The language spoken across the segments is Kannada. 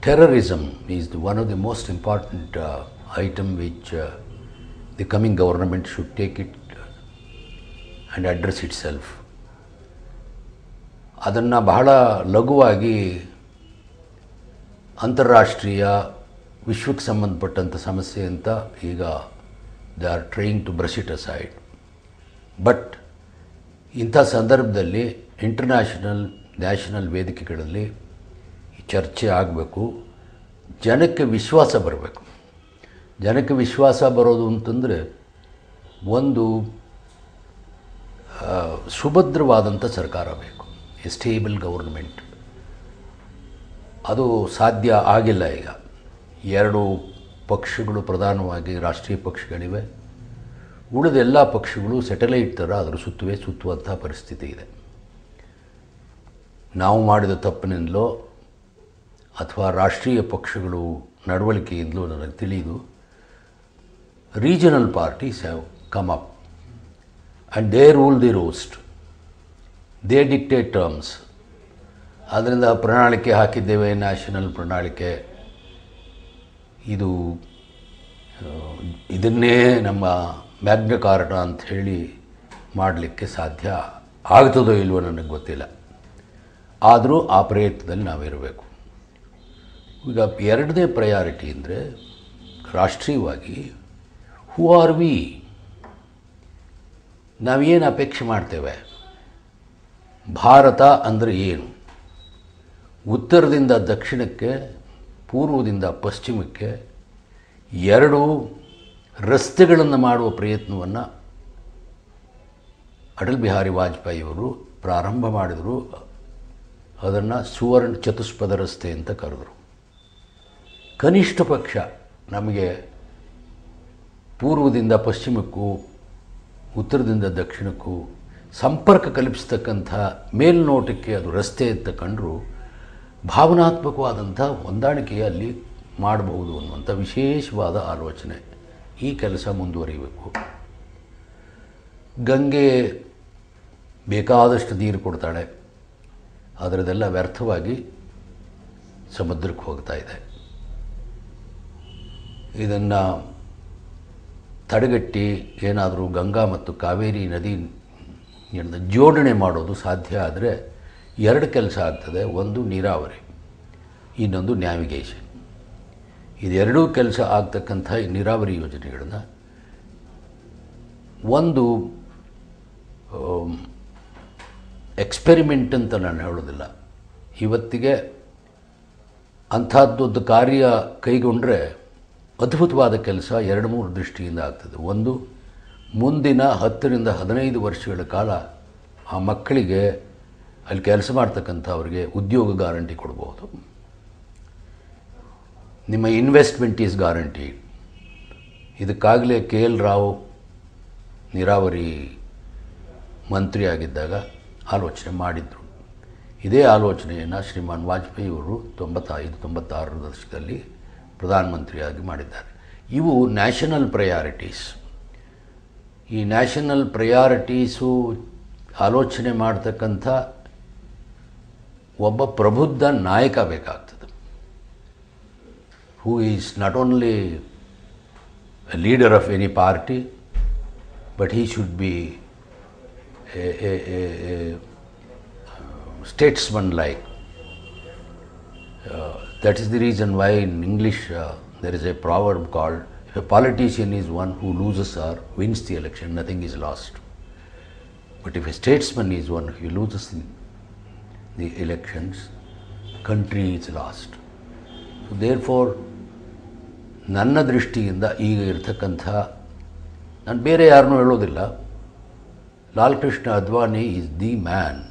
terrorism is one of the most important item which the coming government should take it and address itself. ಅದನ್ನು ಬಹಳ ಲಘುವಾಗಿ ಅಂತಾರಾಷ್ಟ್ರೀಯ ವಿಶ್ವಕ್ಕೆ ಸಂಬಂಧಪಟ್ಟಂಥ ಸಮಸ್ಯೆ ಅಂತ ಈಗ they are trying to brush it aside. But ಇಂಥ ಸಂದರ್ಭದಲ್ಲಿ ಇಂಟರ್ನ್ಯಾಷನಲ್ ನ್ಯಾಷನಲ್ ವೇದಿಕೆಗಳಲ್ಲಿ ಚರ್ಚೆ ಆಗಬೇಕು, ಜನಕ್ಕೆ ವಿಶ್ವಾಸ ಬರಬೇಕು. ಜನಕ್ಕೆ ವಿಶ್ವಾಸ ಬರೋದು ಅಂತಂದರೆ ಒಂದು ಸುಭದ್ರವಾದಂಥ ಸರ್ಕಾರ ಬೇಕು, ಎ ಸ್ಟೇಬಲ್ ಗೌರ್ಮೆಂಟ್. ಅದು ಸಾಧ್ಯ ಆಗಿಲ್ಲ. ಈಗ ಎರಡು ಪಕ್ಷಗಳು ಪ್ರಧಾನವಾಗಿ ರಾಷ್ಟ್ರೀಯ ಪಕ್ಷಗಳಿವೆ, ಉಳಿದ ಎಲ್ಲ ಪಕ್ಷಗಳು ಸ್ಯಾಟಲೈಟ್ ಥರ ಅದರ ಸುತ್ತುವಂಥ ಪರಿಸ್ಥಿತಿ ಇದೆ. ನಾವು ಮಾಡಿದ ತಪ್ಪಿನಿಂದಲೋ ಅಥವಾ ರಾಷ್ಟ್ರೀಯ ಪಕ್ಷಗಳು ನಡವಳಿಕೆಯಿಂದಲೋ ನನಗೆ ತಿಳಿದು regional parties have come up and they rule the roast, they dictate terms. ಅದರಿಂದ ಪ್ರಣಾಳಿಕೆ ಹಾಕಿದ್ದೇವೆ, ನ್ಯಾಷನಲ್ ಪ್ರಣಾಳಿಕೆ, ಇದನ್ನೇ ನಮ್ಮ ಮ್ಯಾಗ್ನ ಕಾರ್ಟ ಅಂತ ಹೇಳಿ ಮಾಡಲಿಕ್ಕೆ ಸಾಧ್ಯ ಆಗ್ತದೋ ಇಲ್ವೋ ನನಗೆ ಗೊತ್ತಿಲ್ಲ. ಆದರೂ ಆ ಪ್ರಯತ್ನದಲ್ಲಿ ನಾವಿರಬೇಕು. ಈಗ ಎರಡನೇ ಪ್ರಯಾರಿಟಿ ಅಂದರೆ ರಾಷ್ಟ್ರೀಯವಾಗಿ ಹೂ ಆರ್ ವಿ, ನಾವೇನು ಅಪೇಕ್ಷೆ ಮಾಡ್ತೇವೆ, ಭಾರತ ಅಂದರೆ ಏನು, ಉತ್ತರದಿಂದ ದಕ್ಷಿಣಕ್ಕೆ, ಪೂರ್ವದಿಂದ ಪಶ್ಚಿಮಕ್ಕೆ ಎರಡು ರಸ್ತೆಗಳನ್ನು ಮಾಡುವ ಪ್ರಯತ್ನವನ್ನು ಅಟಲ್ ಬಿಹಾರಿ ವಾಜಪೇಯಿಯವರು ಪ್ರಾರಂಭ ಮಾಡಿದರು. ಅದನ್ನು ಸುವರ್ಣ ಚತುಷ್ಪಥ ರಸ್ತೆ ಅಂತ ಕರೆದರು. ಕನಿಷ್ಠ ಪಕ್ಷ ನಮಗೆ ಪೂರ್ವದಿಂದ ಪಶ್ಚಿಮಕ್ಕೂ ಉತ್ತರದಿಂದ ದಕ್ಷಿಣಕ್ಕೂ ಸಂಪರ್ಕ ಕಲ್ಪಿಸ್ತಕ್ಕಂಥ ಮೇಲ್ನೋಟಕ್ಕೆ ಅದು ರಸ್ತೆ ಅಂತ ಕಂಡರೂ ಭಾವನಾತ್ಮಕವಾದಂಥ ಹೊಂದಾಣಿಕೆಯಲ್ಲಿ ಮಾಡಬಹುದು ಅನ್ನುವಂಥ ವಿಶೇಷವಾದ ಆಲೋಚನೆ. ಈ ಕೆಲಸ ಮುಂದುವರಿಬೇಕು. ಗಂಗೆ ಬೇಕಾದಷ್ಟು ನೀರು ಕೊಡ್ತಾಳೆ, ಅದರದೆಲ್ಲ ವ್ಯರ್ಥವಾಗಿ ಸಮುದ್ರಕ್ಕೆ ಹೋಗ್ತಾ ಇದೆ. ಇದನ್ನು ತಡೆಗಟ್ಟಿ ಏನಾದರೂ ಗಂಗಾ ಮತ್ತು ಕಾವೇರಿ ನದಿ ಜೋಡಣೆ ಮಾಡೋದು ಸಾಧ್ಯ ಆದರೆ ಎರಡು ಕೆಲಸ ಆಗ್ತದೆ. ಒಂದು ನೀರಾವರಿ, ಇನ್ನೊಂದು ನ್ಯಾವಿಗೇಷನ್. ಇದೆರಡೂ ಕೆಲಸ ಆಗ್ತಕ್ಕಂಥ ಈ ನೀರಾವರಿ ಯೋಜನೆಗಳನ್ನು ಒಂದು ಎಕ್ಸ್ಪೆರಿಮೆಂಟ್ ಅಂತ ನಾನು ಹೇಳೋದಿಲ್ಲ. ಇವತ್ತಿಗೆ ಅಂಥದ್ದೊಂದು ಕಾರ್ಯ ಕೈಗೊಂಡ್ರೆ ಅದ್ಭುತವಾದ ಕೆಲಸ 2-3 ದೃಷ್ಟಿಯಿಂದ ಆಗ್ತದೆ. ಒಂದು, ಮುಂದಿನ 10ರಿಂದ 15 ವರ್ಷಗಳ ಕಾಲ ಆ ಮಕ್ಕಳಿಗೆ ಅಲ್ಲಿ ಕೆಲಸ ಮಾಡ್ತಕ್ಕಂಥವ್ರಿಗೆ ಉದ್ಯೋಗ ಗ್ಯಾರಂಟಿ ಕೊಡ್ಬೋದು. ನಿಮ್ಮ ಇನ್ವೆಸ್ಟ್ಮೆಂಟ್ ಈಸ್ ಗ್ಯಾರಂಟಿ. ಇದಕ್ಕಾಗಲೇ KL ರಾವ್ ನೀರಾವರಿ ಮಂತ್ರಿ ಆಗಿದ್ದಾಗ ಆಲೋಚನೆ ಮಾಡಿದರು. ಇದೇ ಆಲೋಚನೆಯನ್ನು ಶ್ರೀಮಾನ್ ವಾಜಪೇಯಿಯವರು 95-96 ದಶಕದಲ್ಲಿ ಪ್ರಧಾನಮಂತ್ರಿಯಾಗಿ ಮಾಡಿದ್ದಾರೆ. ಇವು ನ್ಯಾಷನಲ್ ಪ್ರಯಾರಿಟೀಸ್. ಈ ನ್ಯಾಷನಲ್ ಪ್ರಯಾರಿಟೀಸು ಆಲೋಚನೆ ಮಾಡ್ತಕ್ಕಂಥ ಒಬ್ಬ ಪ್ರಬುದ್ಧ ನಾಯಕ ಬೇಕಾಗ್ತದೆ. who is not only a leader of any party, but he should be a statesman-like. That is the reason why in English there is a proverb called, if a politician is one who loses or wins the election, nothing is lost. But if a statesman is one who loses the elections, country is lost. So therefore, ನನ್ನ ದೃಷ್ಟಿಯಿಂದ ಈಗ ಇರತಕ್ಕಂಥ, ನಾನು ಬೇರೆ ಯಾರನ್ನೂ ಹೇಳೋದಿಲ್ಲ, Lal Krishna Advani is the man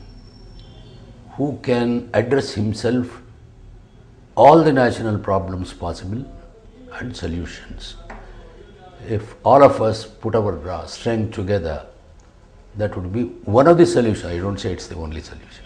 who can address himself all the national problems possible and solutions. If all of us put our strength together, that would be one of the solutions. I don't say it's the only solution.